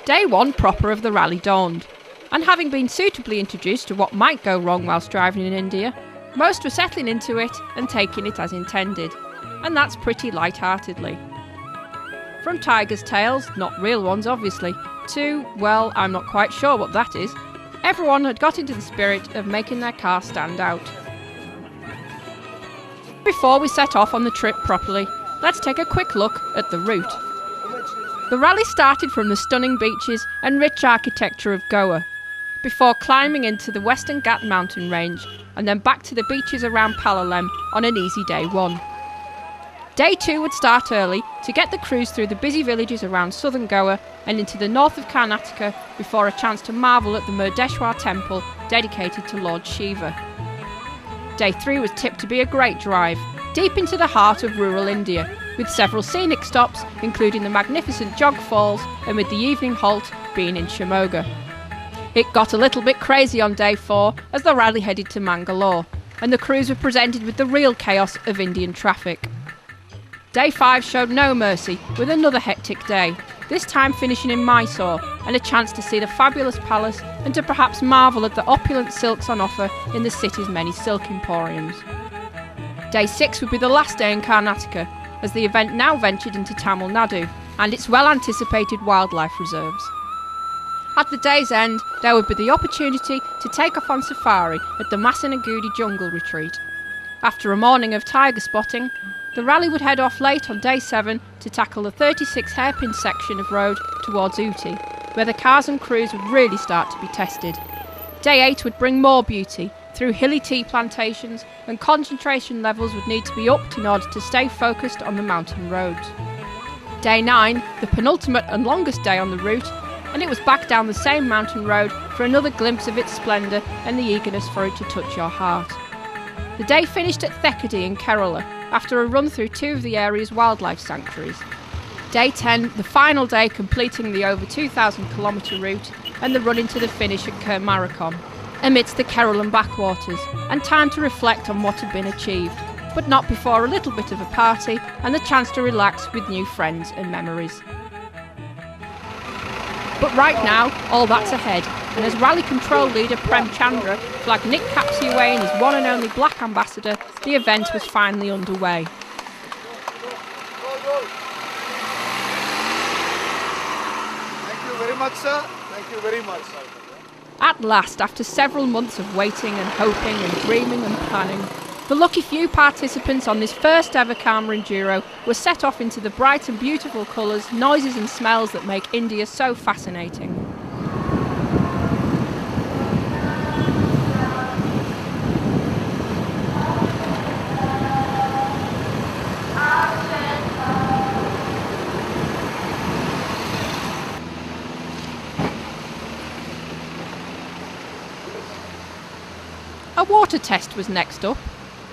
Day one proper of the rally dawned, and having been suitably introduced to what might go wrong whilst driving in India, most were settling into it and taking it as intended, and that's pretty light-heartedly. From tigers' tails, not real ones obviously, to, well, I'm not quite sure what that is, everyone had got into the spirit of making their car stand out. Before we set off on the trip properly, let's take a quick look at the route. The rally started from the stunning beaches and rich architecture of Goa, before climbing into the Western Ghat mountain range and then back to the beaches around Palolem on an easy day one. Day two would start early to get the cruise through the busy villages around southern Goa and into the north of Karnataka before a chance to marvel at the Murdeshwar temple dedicated to Lord Shiva. Day three was tipped to be a great drive, deep into the heart of rural India, with several scenic stops including the magnificent Jog Falls and with the evening halt being in Shimoga. It got a little bit crazy on day four as the rally headed to Mangalore, and the crews were presented with the real chaos of Indian traffic. Day 5 showed no mercy, with another hectic day, this time finishing in Mysore, and a chance to see the fabulous palace and to perhaps marvel at the opulent silks on offer in the city's many silk emporiums. Day 6 would be the last day in Karnataka, as the event now ventured into Tamil Nadu and its well-anticipated wildlife reserves. At the day's end, there would be the opportunity to take off on safari at the Masanagudi Jungle Retreat. After a morning of tiger spotting, the rally would head off late on day 7 to tackle the 36 hairpin section of road towards Ooty, where the cars and crews would really start to be tested. Day 8 would bring more beauty through hilly tea plantations, and concentration levels would need to be upped in order to stay focused on the mountain roads. Day 9, the penultimate and longest day on the route, and it was back down the same mountain road for another glimpse of its splendour and the eagerness for it to touch your heart. The day finished at Thekadi in Kerala, after a run through 2 of the area's wildlife sanctuaries. Day 10, the final day completing the over 2,000 kilometre route and the run into the finish at Kermarakom, amidst the Kerala backwaters, and time to reflect on what had been achieved, but not before a little bit of a party and the chance to relax with new friends and memories. But right now, all that's ahead, and as Rally Control leader Prem Chandra flagged Nick Capsey away in his one and only black ambassador, the event was finally underway. Thank you very much, sir. Thank you very much. At last, after several months of waiting and hoping and dreaming and planning, the lucky few participants on this first ever Karma Enduro were set off into the bright and beautiful colours, noises and smells that make India so fascinating. A water test was next up.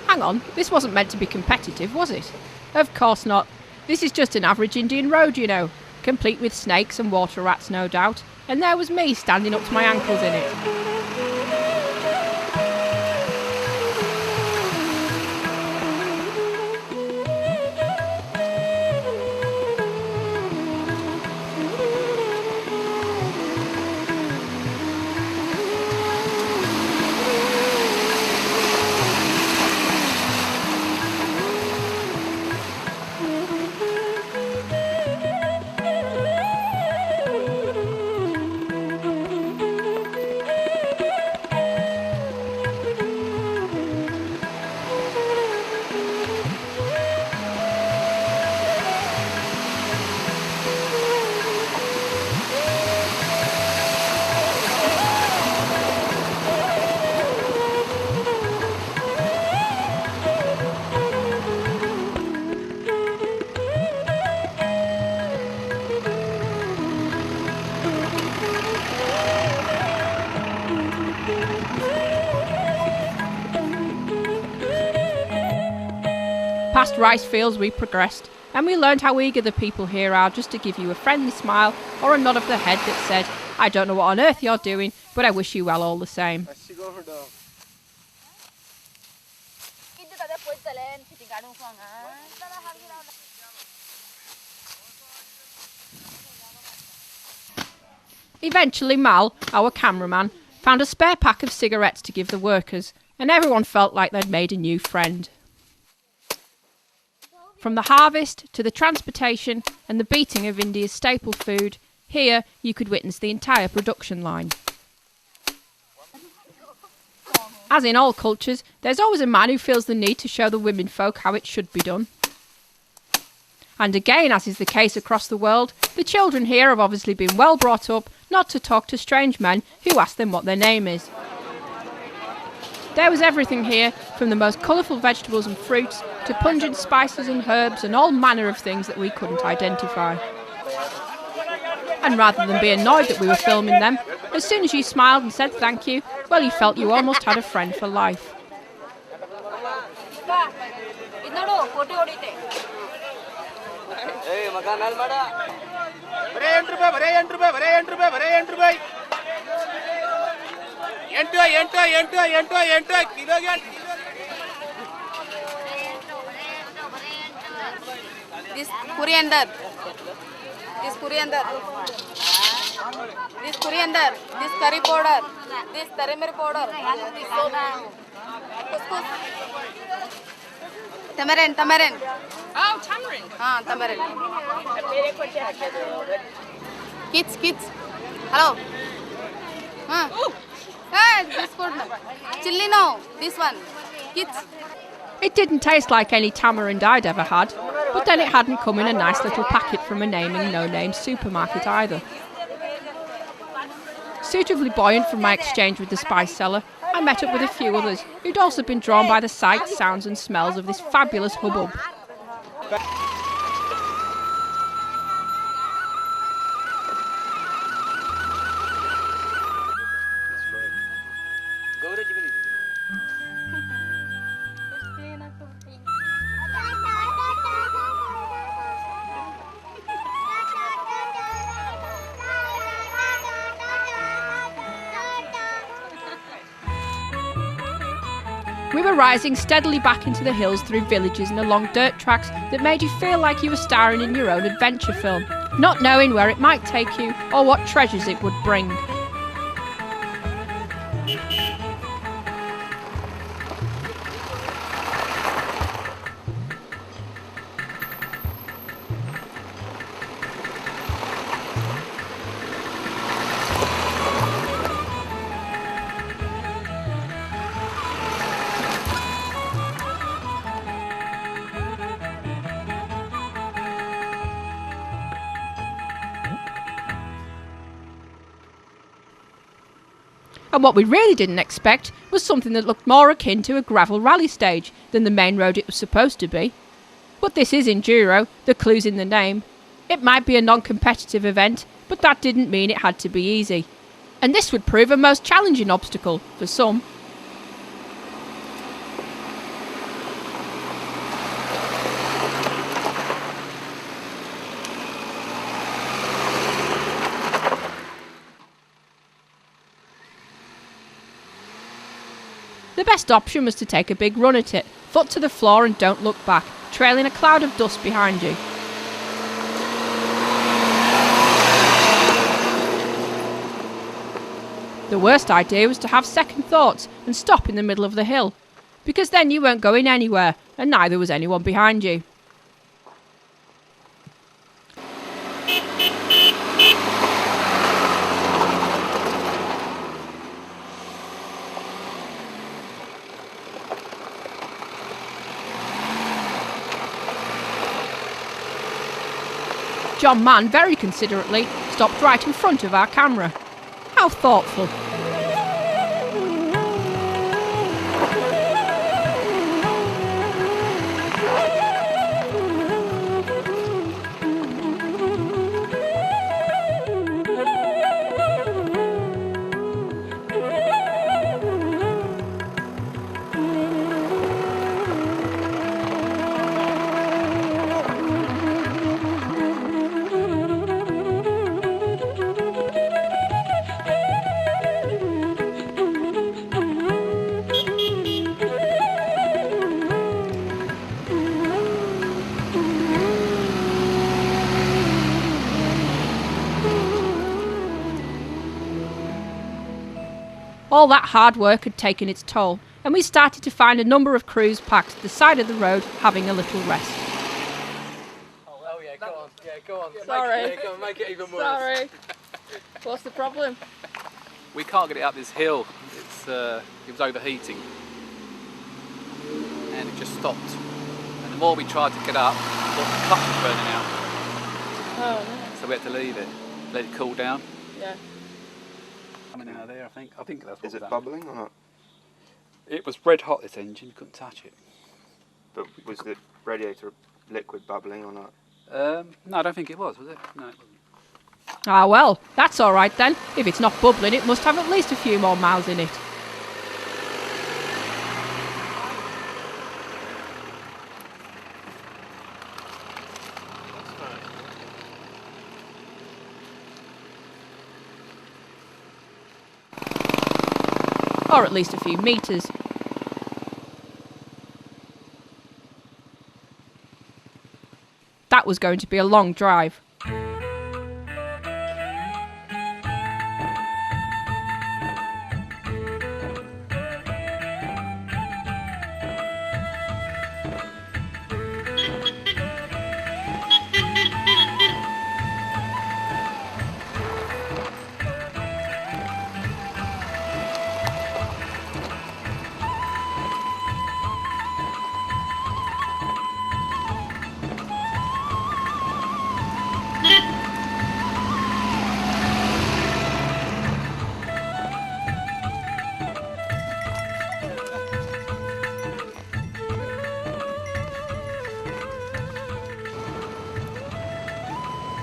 Hang on, this wasn't meant to be competitive, was it? Of course not. This is just an average Indian road, you know, complete with snakes and water rats, no doubt, and there was me standing up to my ankles in it. Past rice fields we progressed, and we learned how eager the people here are just to give you a friendly smile or a nod of the head that said, I don't know what on earth you're doing, but I wish you well all the same. Eventually Mal, our cameraman, found a spare pack of cigarettes to give the workers, and everyone felt like they'd made a new friend. From the harvest to the transportation and the beating of India's staple food, here you could witness the entire production line. As in all cultures, there's always a man who feels the need to show the women folk how it should be done. And again, as is the case across the world, the children here have obviously been well brought up not to talk to strange men who ask them what their name is. There was everything here, from the most colourful vegetables and fruits to pungent spices and herbs and all manner of things that we couldn't identify. And rather than be annoyed that we were filming them, as soon as you smiled and said thank you, well, you felt you almost had a friend for life. This coriander, this curry powder, this turmeric powder, couscous, tamarind. Oh, tamarind. Tamarind. Kids. Hello. This good. Chilli no. This one. Kids. It didn't taste like any tamarind I'd ever had, but then it hadn't come in a nice little packet from a naming no-name supermarket either. Suitably buoyant from my exchange with the spice seller, I met up with a few others who'd also been drawn by the sights, sounds and smells of this fabulous hubbub. We were rising steadily back into the hills through villages and along dirt tracks that made you feel like you were starring in your own adventure film, not knowing where it might take you or what treasures it would bring. And what we really didn't expect was something that looked more akin to a gravel rally stage than the main road it was supposed to be. But this is enduro, the clue's in the name. It might be a non-competitive event, but that didn't mean it had to be easy. And this would prove a most challenging obstacle for some. The best option was to take a big run at it, foot to the floor and don't look back, trailing a cloud of dust behind you. The worst idea was to have second thoughts and stop in the middle of the hill, because then you weren't going anywhere and neither was anyone behind you. John Mann very considerately stopped right in front of our camera. How thoughtful. All that hard work had taken its toll, and we started to find a number of crews packed at the side of the road having a little rest. Oh yeah, go on. Yeah, go on. Sorry. Make it even worse. Sorry. What's the problem? We can't get it up this hill. It was overheating. And it just stopped. And the more we tried to get up, the more the clutch was burning out. Oh, no. So we had to leave it, let it cool down. Yeah. Coming out of there, I think that's what Is was it happening. bubbling or not? It was red hot, this engine, you couldn't touch it. But was the radiator liquid bubbling or not? No, I don't think it was it? No, it wasn't. Ah, well, that's all right then. If it's not bubbling, it must have at least a few more miles in it. Or at least a few metres. That was going to be a long drive.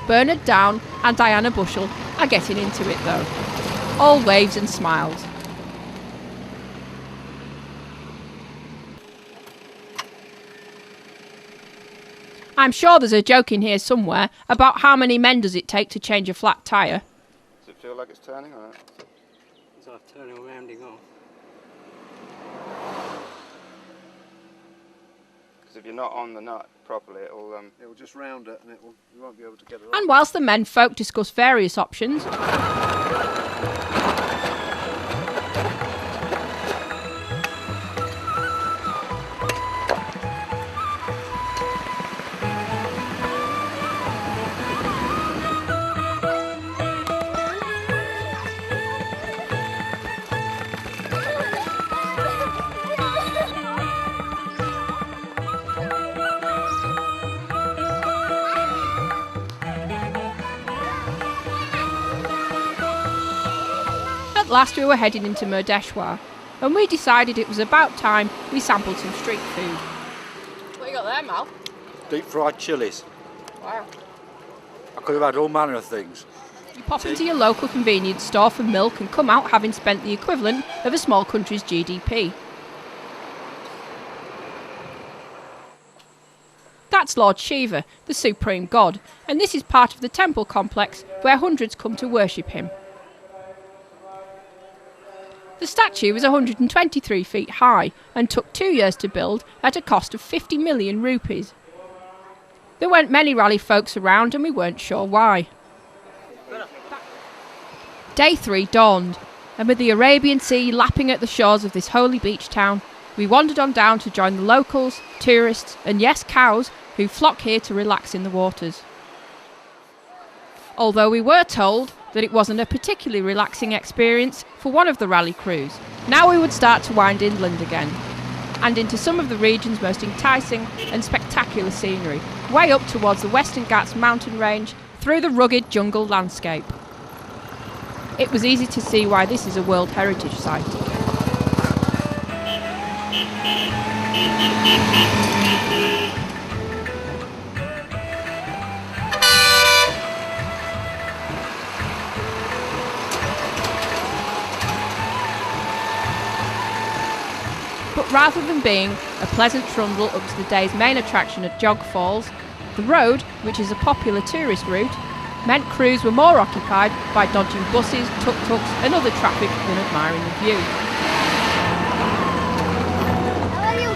Bernard Down and Diana Bushell are getting into it though. All waves and smiles. I'm sure there's a joke in here somewhere about how many men does it take to change a flat tyre. Does it feel like it's turning or not? It's like turning rounding off. Because if you're not on the nut properly, it will just round it and you won't be able to get it And whilst the men folk discuss various options, at last we were heading into Murdeshwar, and we decided it was about time we sampled some street food. What you got there, Mal? Deep fried chilies. Wow. I could have had all manner of things. You pop into your local convenience store for milk and come out having spent the equivalent of a small country's GDP. That's Lord Shiva, the supreme god, and this is part of the temple complex where hundreds come to worship him. The statue is 123 feet high and took 2 years to build at a cost of 50 million rupees. There weren't many rally folks around and we weren't sure why. Day 3 dawned, and with the Arabian Sea lapping at the shores of this holy beach town, we wandered on down to join the locals, tourists and yes, cows who flock here to relax in the waters. Although we were told that it wasn't a particularly relaxing experience for one of the rally crews. Now we would start to wind inland again, and into some of the region's most enticing and spectacular scenery, way up towards the Western Ghats mountain range, through the rugged jungle landscape. It was easy to see why this is a World Heritage Site. But rather than being a pleasant trundle up to the day's main attraction at Jog Falls, the road, which is a popular tourist route, meant crews were more occupied by dodging buses, tuk-tuks and other traffic than admiring the view. How are you?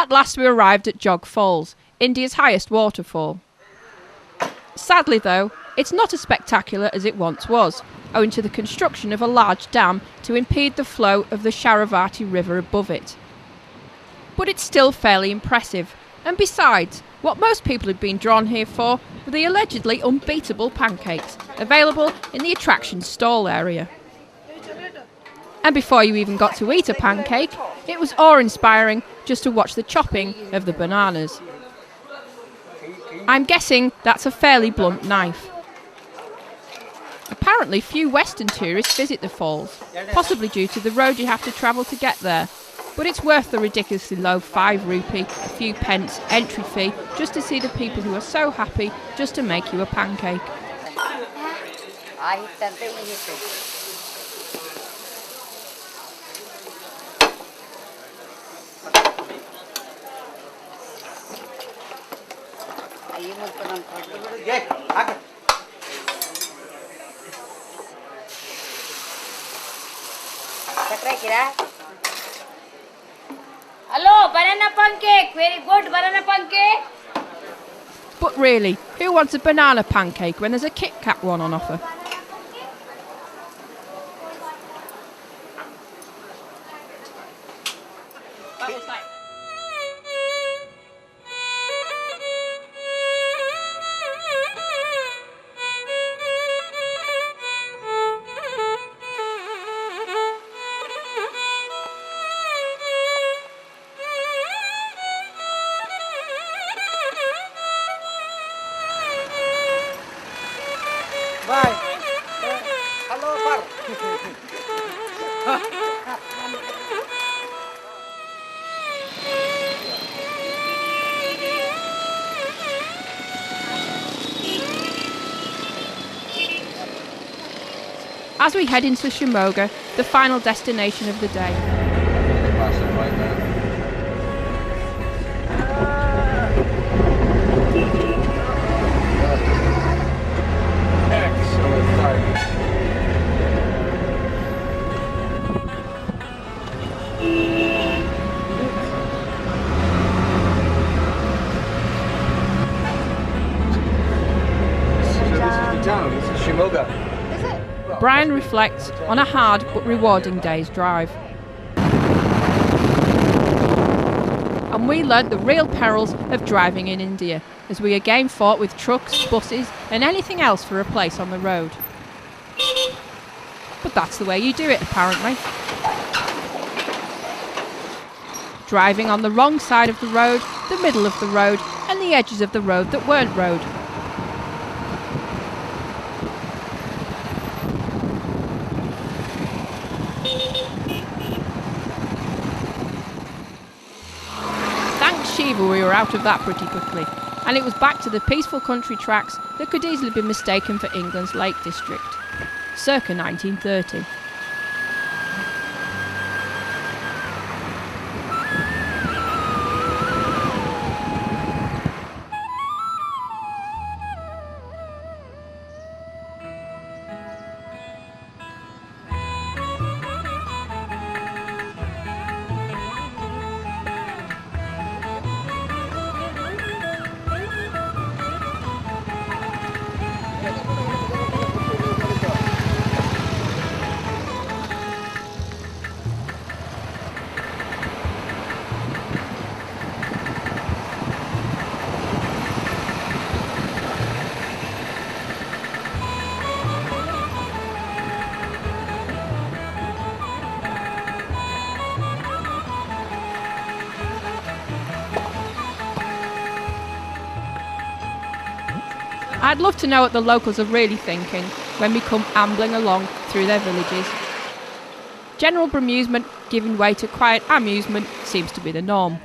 At last we arrived at Jog Falls, India's highest waterfall. Sadly though, it's not as spectacular as it once was, owing to the construction of a large dam to impede the flow of the Sharavati river above it. But it's still fairly impressive, and besides, what most people had been drawn here for were the allegedly unbeatable pancakes, available in the attraction's stall area. And before you even got to eat a pancake, it was awe-inspiring just to watch the chopping of the bananas. I'm guessing that's a fairly blunt knife. Apparently few Western tourists visit the falls, possibly due to the road you have to travel to get there. But it's worth the ridiculously low 5 rupee, a few pence entry fee just to see the people who are so happy just to make you a pancake. Hello, banana pancake. Very good banana pancake. But really, who wants a banana pancake when there's a Kit Kat one on offer? Bye. Hello, Par. As we head into Shimoga, the final destination of the day. This is Shimoga. Brian reflects on a hard but rewarding day's drive. And we learnt the real perils of driving in India, as we again fought with trucks, buses and anything else for a place on the road. But that's the way you do it, apparently. Driving on the wrong side of the road, the middle of the road and the edges of the road that weren't road. Shiva, we were out of that pretty quickly, and it was back to the peaceful country tracks that could easily be mistaken for England's Lake District, circa 1930. I'd love to know what the locals are really thinking when we come ambling along through their villages. General bemusement giving way to quiet amusement seems to be the norm.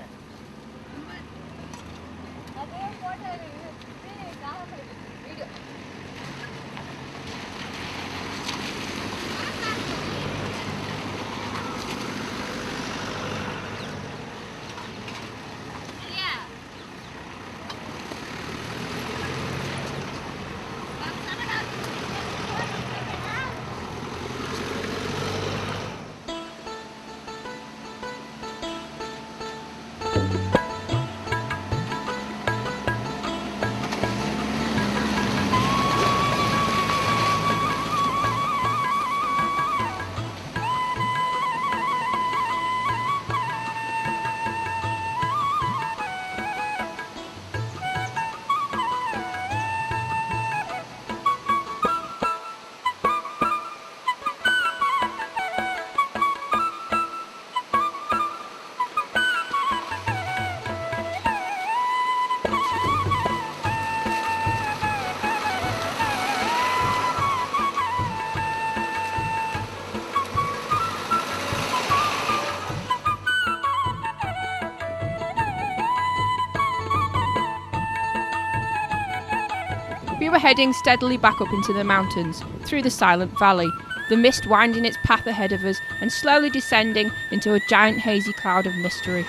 we were heading steadily back up into the mountains, through the silent valley, the mist winding its path ahead of us and slowly descending into a giant hazy cloud of mystery.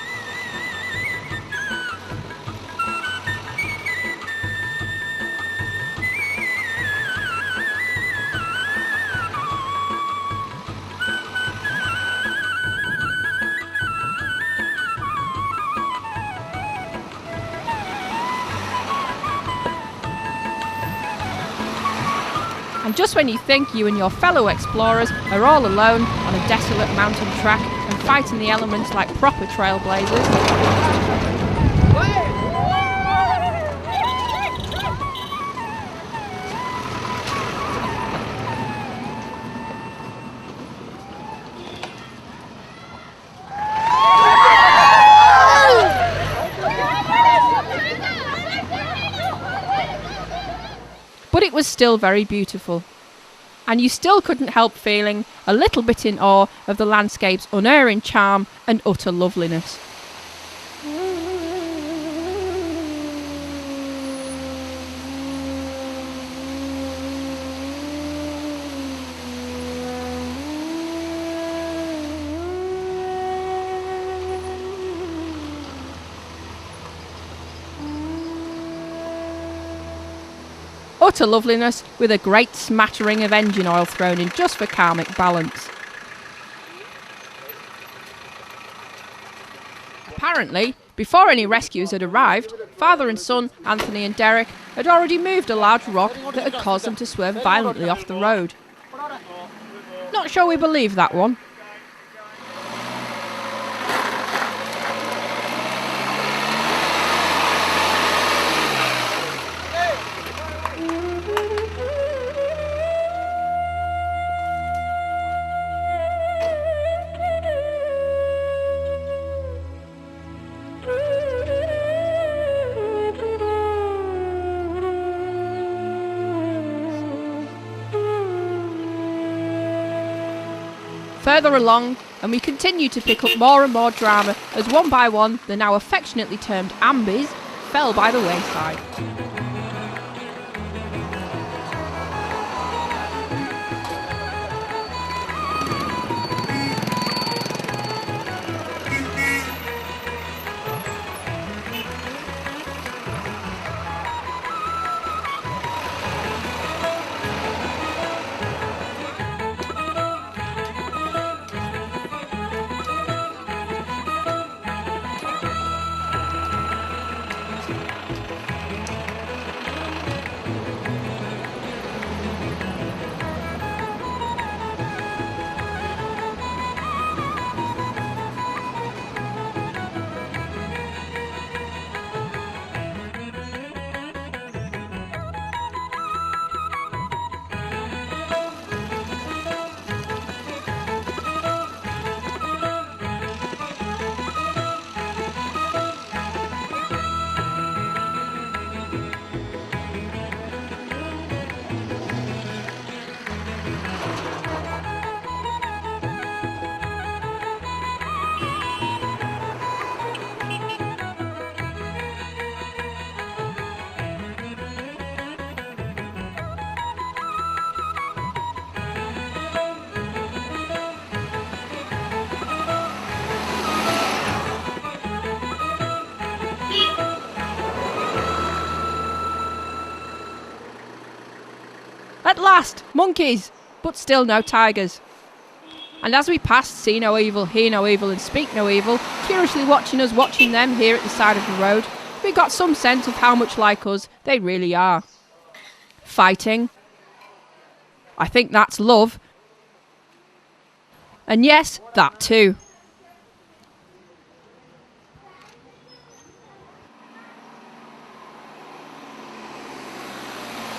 And just when you think you and your fellow explorers are all alone on a desolate mountain track and fighting the elements like proper trailblazers, but it was still very beautiful. And you still couldn't help feeling a little bit in awe of the landscape's unerring charm and utter loveliness. Utter loveliness with a great smattering of engine oil thrown in just for karmic balance. Apparently, before any rescues had arrived, father and son, Anthony and Derek, had already moved a large rock that had caused them to swerve violently off the road. Not sure we believe that one. Further along, and we continue to pick up more and more drama as one by one the now affectionately termed Ambies fell by the wayside. At last, monkeys, but still no tigers. And as we passed See No Evil, Hear No Evil and Speak No Evil, curiously watching us watching them here at the side of the road, we got some sense of how much like us they really are. Fighting. I think that's love. And yes, that too.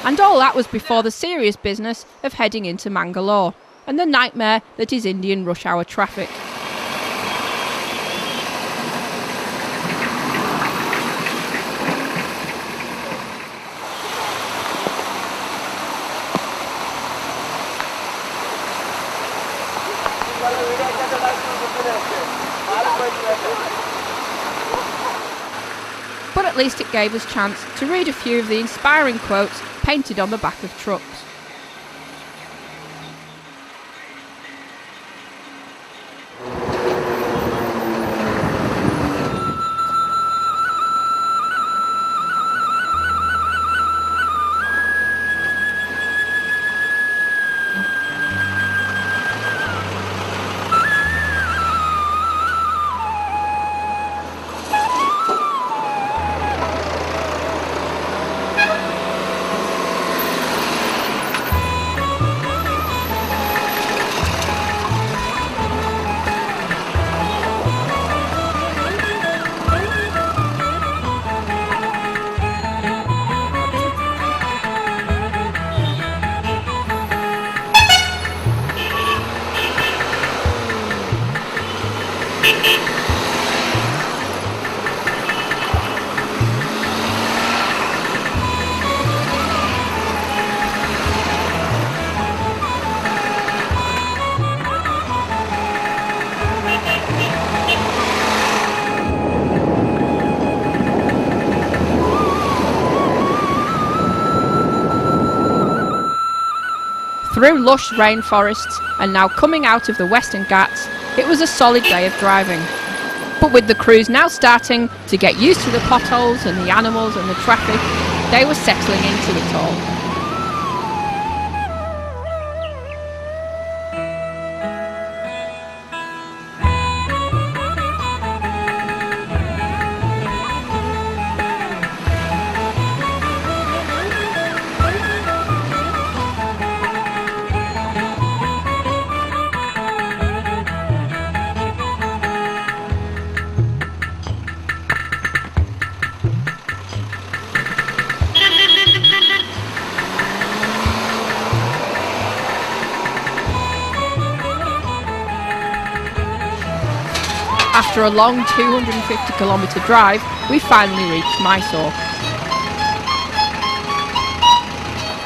And all that was before the serious business of heading into Mangalore and the nightmare that is Indian rush hour traffic. but at least it gave us a chance to read a few of the inspiring quotes painted on the back of trucks. Through lush rainforests and now coming out of the Western Ghats, it was a solid day of driving. But with the crews now starting to get used to the potholes and the animals and the traffic, they were settling into it all. After a long 250-kilometre drive, we finally reached Mysore.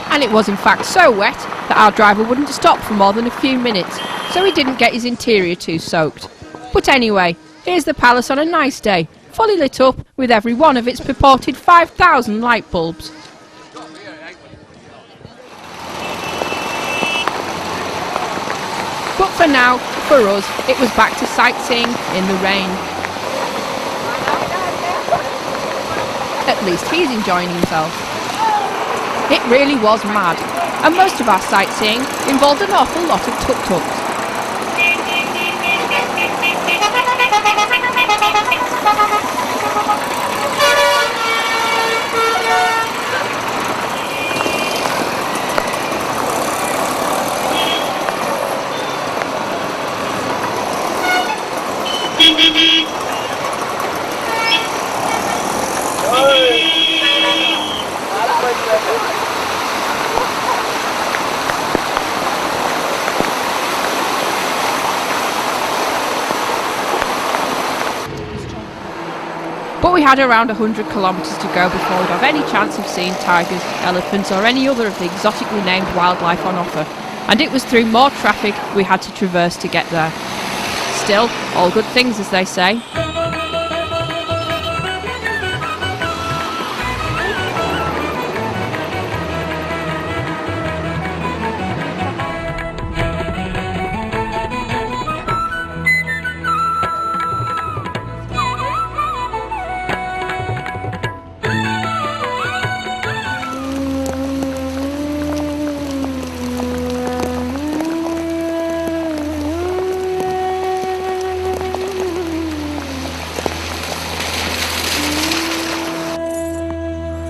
And it was in fact so wet that our driver wouldn't stop for more than a few minutes, so he didn't get his interior too soaked. But anyway, here's the palace on a nice day, fully lit up with every one of its purported 5,000 light bulbs. But for now, for us, it was back to sightseeing in the rain. At least he's enjoying himself. It really was mad, and most of our sightseeing involved an awful lot of tuk-tuks. But we had around 100 kilometres to go before we'd have any chance of seeing tigers, elephants or any other of the exotically named wildlife on offer, and it was through more traffic we had to traverse to get there. Still, all good things, as they say.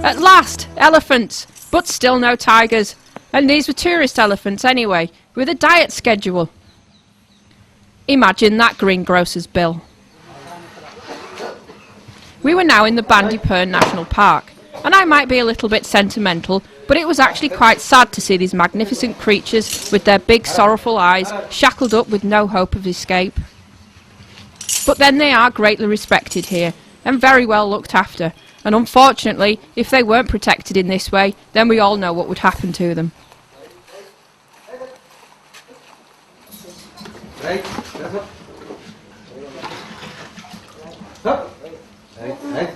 At last, elephants, but still no tigers. And these were tourist elephants anyway, with a diet schedule. Imagine that greengrocer's bill. We were now in the Bandipur National Park, and I might be a little bit sentimental, but it was actually quite sad to see these magnificent creatures with their big sorrowful eyes shackled up with no hope of escape. But then they are greatly respected here, and very well looked after. And unfortunately, if they weren't protected in this way, then we all know what would happen to them. Right, up. Right.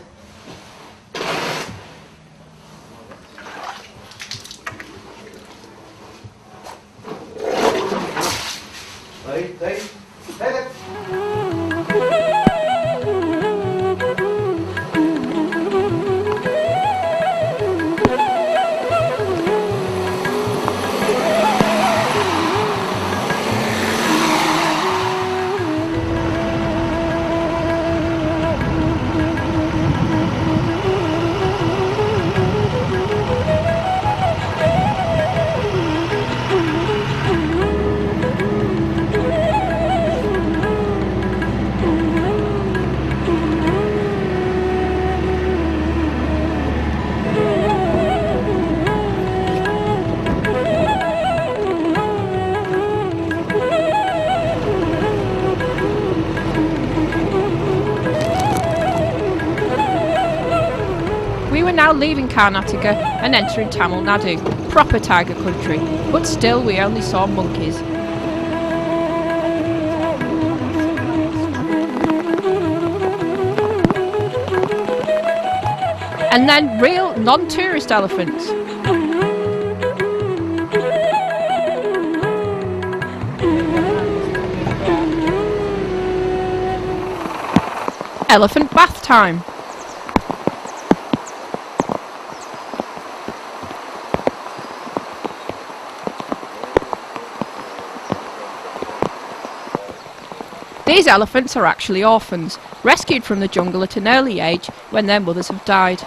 We were now leaving Karnataka and entering Tamil Nadu, proper tiger country, but still we only saw monkeys. And then real non-tourist elephants. Elephant bath time. These elephants are actually orphans, rescued from the jungle at an early age when their mothers have died.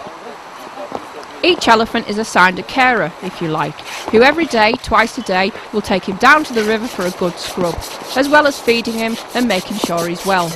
Each elephant is assigned a carer, if you like, who every day, twice a day, will take him down to the river for a good scrub, as well as feeding him and making sure he's well.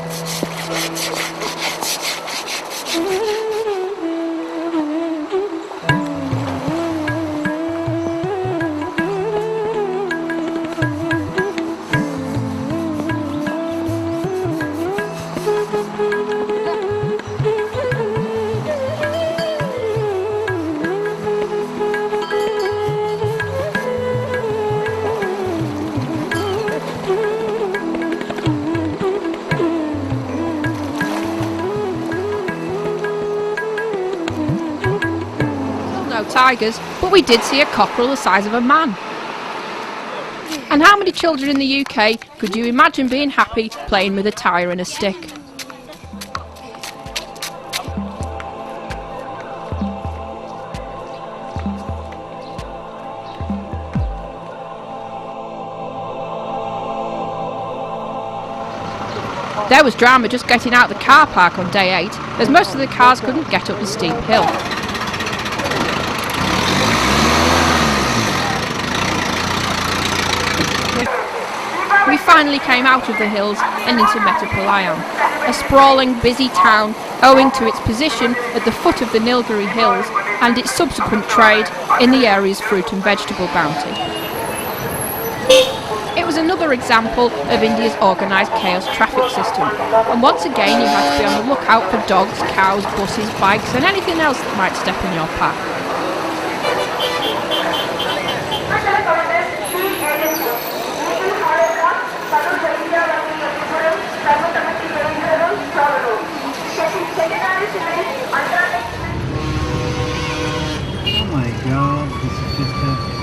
Tigers, but we did see a cockerel the size of a man. And how many children in the UK could you imagine being happy playing with a tyre and a stick? There was drama just getting out of the car park on day 8, as most of the cars couldn't get up the steep hill. We finally came out of the hills and into Mettupalayam, a sprawling, busy town owing to its position at the foot of the Nilgiri Hills and its subsequent trade in the area's fruit and vegetable bounty. It was another example of India's organised chaos traffic system, and once again you had to be on the lookout for dogs, cows, buses, bikes and anything else that might step in your path. Oh my god, this is just a...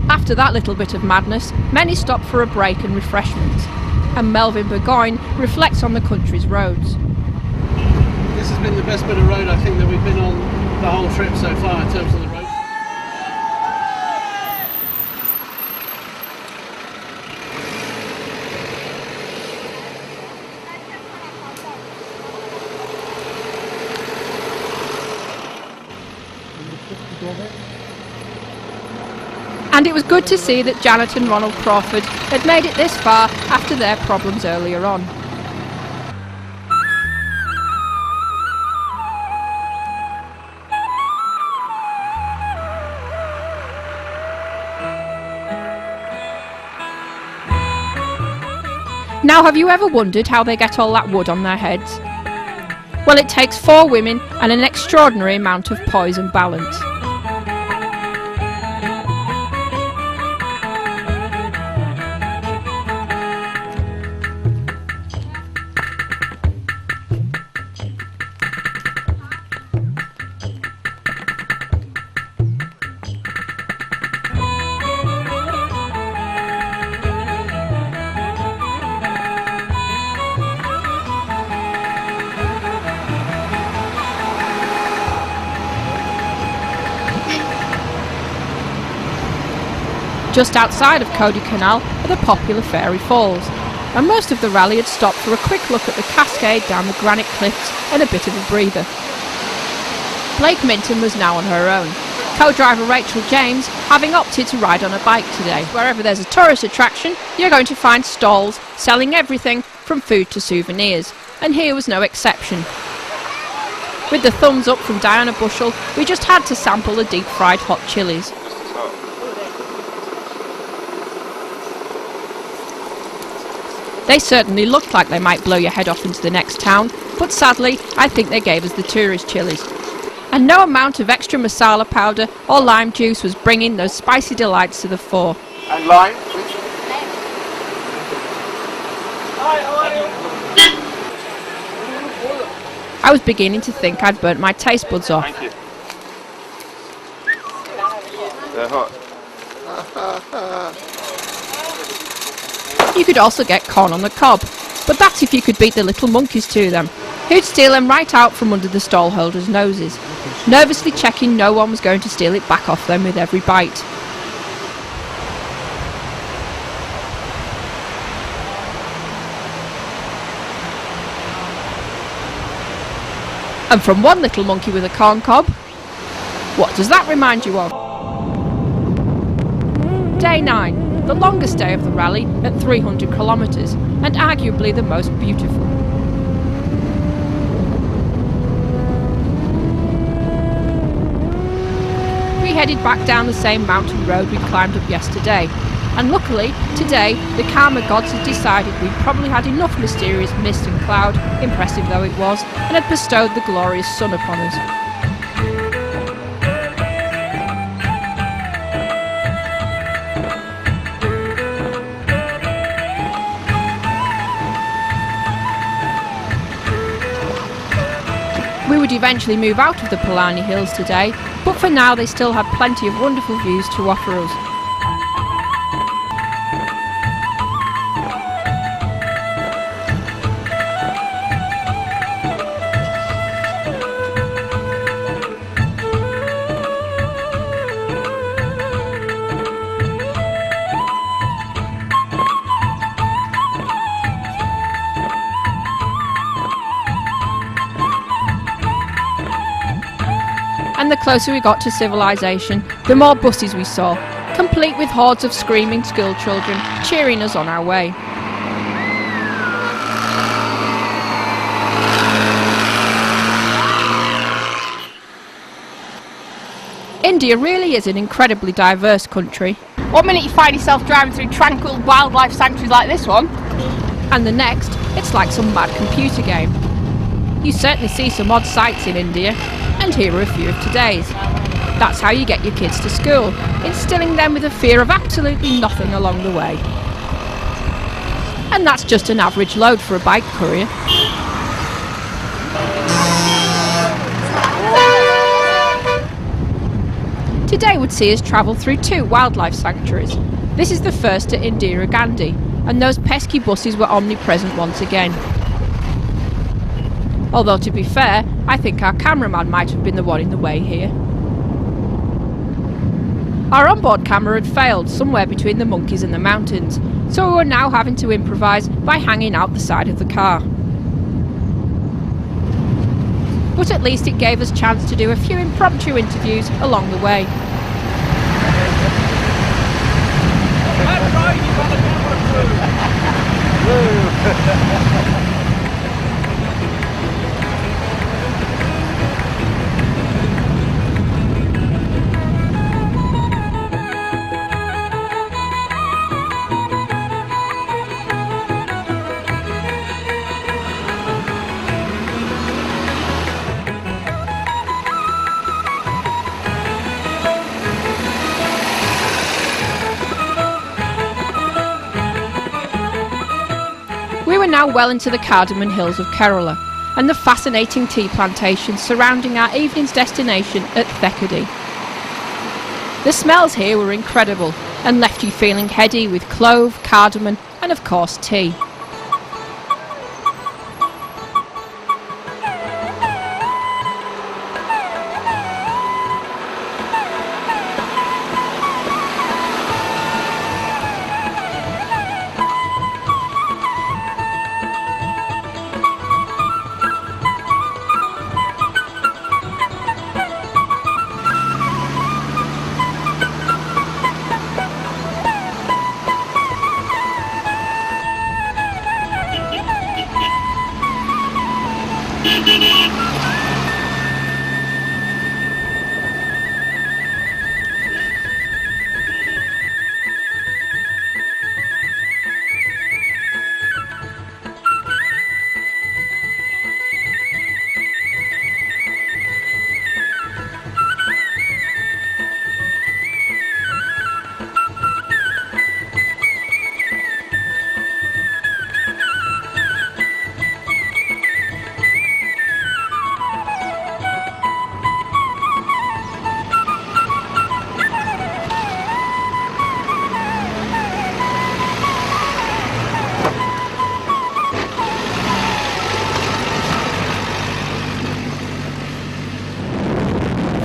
After that little bit of madness, many stop for a break and refreshments, and Melvin Burgoyne reflects on the country's roads. This has been the best bit of road I think that we've been on the whole trip so far in terms of the road. And it was good to see that Janet and Ronald Crawford had made it this far after their problems earlier on. Now, have you ever wondered how they get all that wood on their heads? Well, it takes 4 women and an extraordinary amount of poise and balance. Just outside of Cody Canal are the popular Fairy Falls, and most of the rally had stopped for a quick look at the cascade down the granite cliffs and a bit of a breather. Blake Minton was now on her own, co-driver Rachel James having opted to ride on a bike today. Wherever there's a tourist attraction, you're going to find stalls selling everything from food to souvenirs, and here was no exception. With the thumbs up from Diana Bushell, we just had to sample the deep-fried hot chilies. They certainly looked like they might blow your head off into the next town, but sadly, I think they gave us the tourist chilies. And no amount of extra masala powder or lime juice was bringing those spicy delights to the fore. And lime, please. I was beginning to think I'd burnt my taste buds off. Thank you. They're hot. You could also get corn on the cob, but that's if you could beat the little monkeys to them, who'd steal them right out from under the stall holders' noses, nervously checking no one was going to steal it back off them with every bite. And from one little monkey with a corn cob, what does that remind you of? Day 9, the longest day of the rally at 300 kilometres, and arguably the most beautiful. We headed back down the same mountain road we climbed up yesterday, and luckily, today, the karma gods had decided we'd probably had enough mysterious mist and cloud, impressive though it was, and had bestowed the glorious sun upon us. We would eventually move out of the Palani Hills today, but for now they still had plenty of wonderful views to offer us. And the closer we got to civilization, the more buses we saw, complete with hordes of screaming school children cheering us on our way. India really is an incredibly diverse country. One minute you find yourself driving through tranquil wildlife sanctuaries like this one, And the next, it's like some mad computer game. You certainly see some odd sights in India, and here are a few of today's. That's how you get your kids to school, instilling them with a fear of absolutely nothing along the way. And that's just an average load for a bike courier. Today would see us travel through 2 wildlife sanctuaries. This is the first at Indira Gandhi, and those pesky buses were omnipresent once again. Although, to be fair, I think our cameraman might have been the one in the way here. Our onboard camera had failed somewhere between the monkeys and the mountains, so we were now having to improvise by hanging out the side of the car. But at least it gave us a chance to do a few impromptu interviews along the way. We were now well into the cardamom hills of Kerala and the fascinating tea plantations surrounding our evening's destination at Thekady. The smells here were incredible and left you feeling heady with clove, cardamom and of course tea.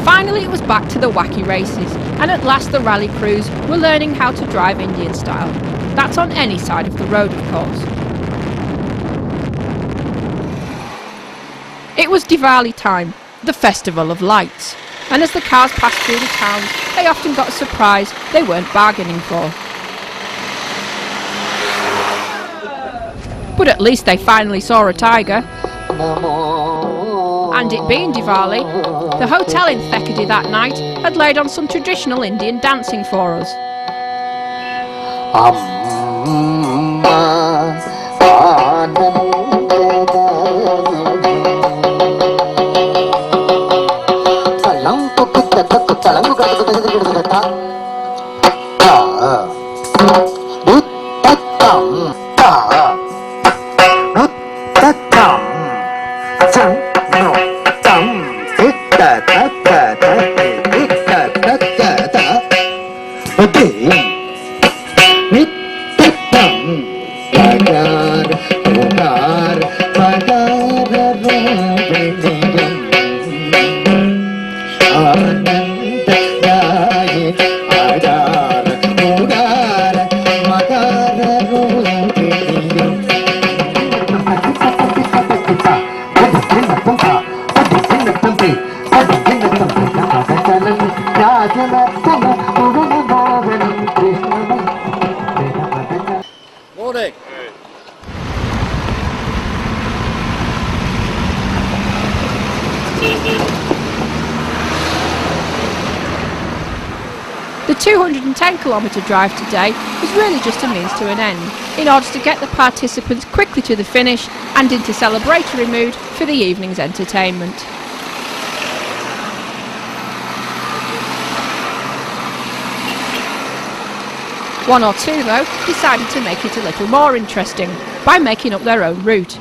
Finally, it was back to the wacky races, and at last the rally crews were learning how to drive Indian style. That's on any side of the road, of course. It was Diwali time, the festival of lights, and as the cars passed through the towns, they often got a surprise they weren't bargaining for. But at least they finally saw a tiger. And it being Diwali, the hotel in Thekady that night had laid on some traditional Indian dancing for us. Morning. The 210-kilometre drive today was really just a means to an end, in order to get the participants quickly to the finish and into celebratory mood for the evening's entertainment. One or two, though, decided to make it a little more interesting by making up their own route.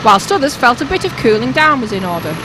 Whilst others felt a bit of cooling down was in order.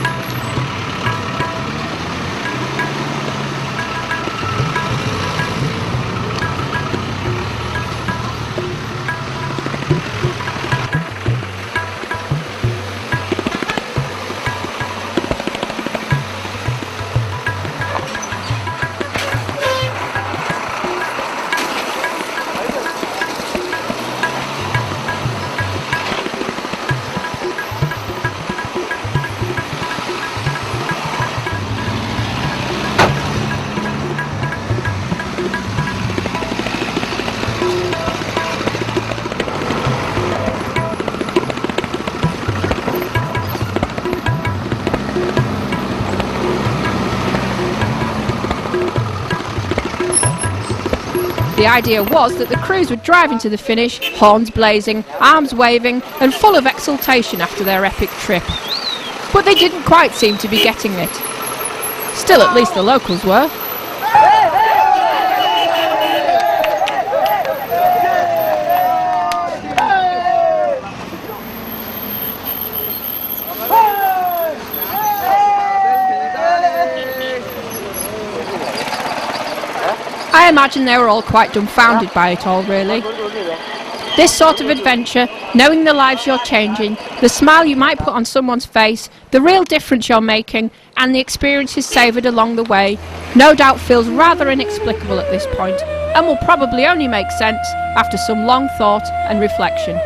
The idea was that the crews would drive into the finish, horns blazing, arms waving, and full of exultation after their epic trip. But they didn't quite seem to be getting it. Still, at least the locals were. I imagine they were all quite dumbfounded by it all, really. This sort of adventure, knowing the lives you're changing, the smile you might put on someone's face, the real difference you're making, and the experiences savoured along the way, no doubt feels rather inexplicable at this point, and will probably only make sense after some long thought and reflection.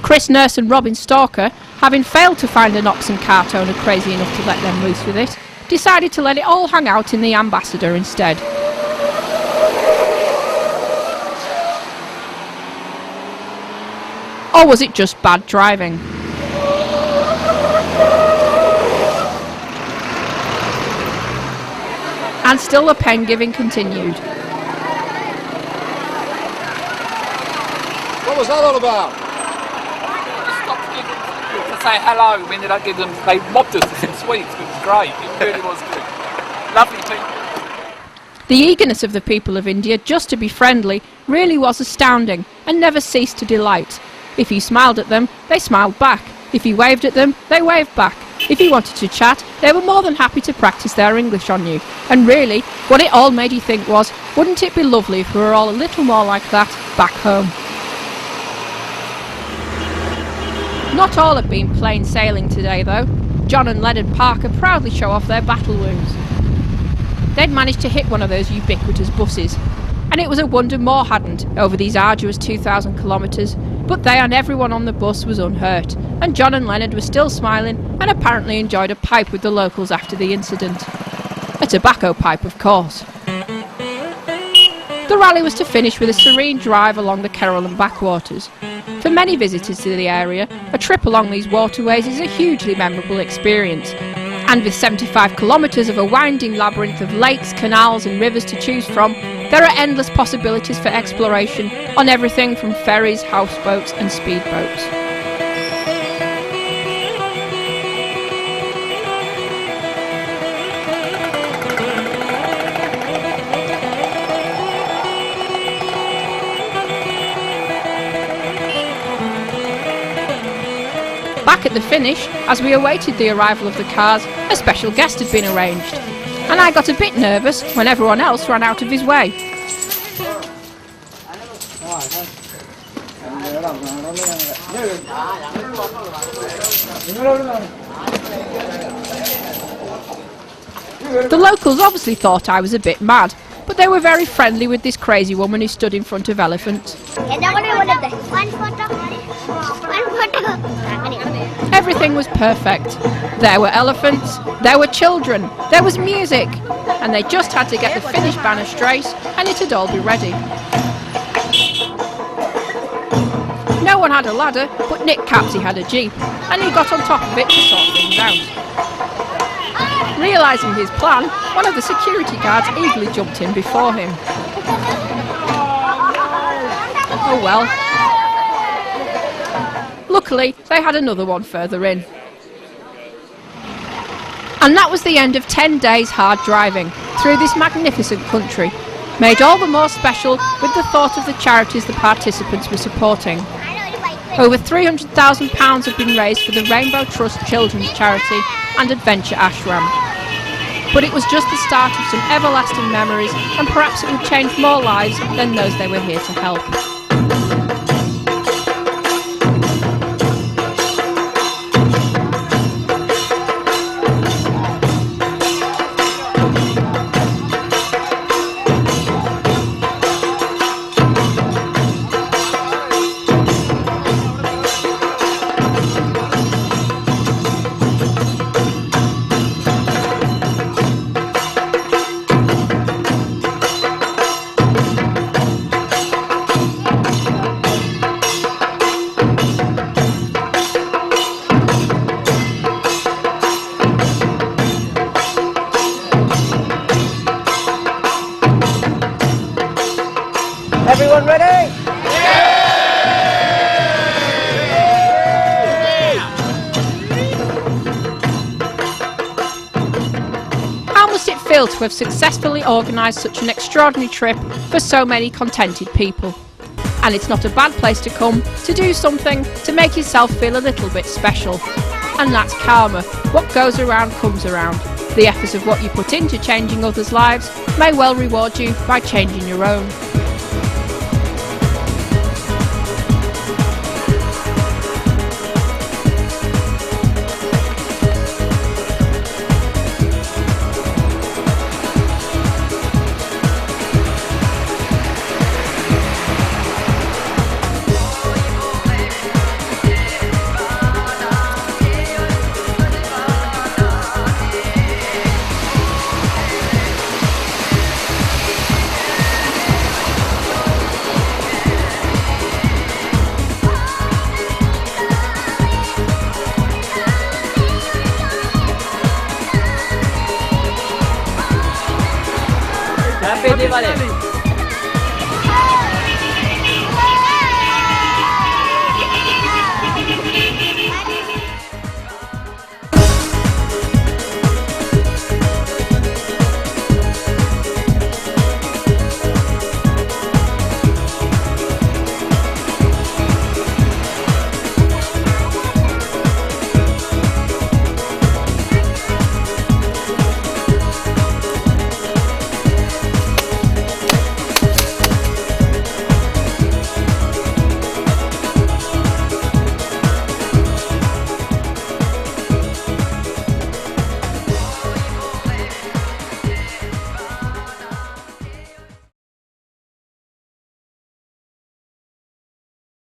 Chris Nurse and Robin Stalker, having failed to find an ox and cart owner crazy enough to let them loose with it, decided to let it all hang out in the Ambassador instead. Or was it just bad driving? And still the pen giving continued. What was that all about? Say hello, we ended up giving them, they mobbed us for some sweets, which was great, it really was good. Lovely people. The eagerness of the people of India just to be friendly really was astounding and never ceased to delight. If you smiled at them, they smiled back. If you waved at them, they waved back. If you wanted to chat, they were more than happy to practice their English on you. And really, what it all made you think was, wouldn't it be lovely if we were all a little more like that back home? Not all have been plain sailing today though. John and Leonard Parker proudly show off their battle wounds. They'd managed to hit one of those ubiquitous buses, and it was a wonder more hadn't over these arduous 2,000 kilometres, but they and everyone on the bus was unhurt, and John and Leonard were still smiling and apparently enjoyed a pipe with the locals after the incident. A tobacco pipe, of course. The rally was to finish with a serene drive along the Caroline backwaters. For many visitors to the area, a trip along these waterways is a hugely memorable experience. And with 75 kilometres of a winding labyrinth of lakes, canals and rivers to choose from, there are endless possibilities for exploration on everything from ferries, houseboats and speedboats. Back at the finish, as we awaited the arrival of the cars, a special guest had been arranged, and I got a bit nervous when everyone else ran out of his way. The locals obviously thought I was a bit mad, but they were very friendly with this crazy woman who stood in front of elephants. Everything was perfect. There were elephants, there were children, there was music, and they just had to get the finish banner straight and it'd all be ready. No one had a ladder, but Nick Capsey had a jeep, and he got on top of it to sort things out. Realising his plan, one of the security guards eagerly jumped in before him. Oh well. Luckily, they had another one further in. And that was the end of 10 days hard driving through this magnificent country, made all the more special with the thought of the charities the participants were supporting. Over £300,000 have been raised for the Rainbow Trust Children's Charity and Adventure Ashram. But it was just the start of some everlasting memories, and perhaps it would change more lives than those they were here to help. Everyone ready? How must it feel to have successfully organised such an extraordinary trip for so many contented people? And it's not a bad place to come to do something to make yourself feel a little bit special. And that's karma. What goes around comes around. The effort of what you put into changing others' lives may well reward you by changing your own.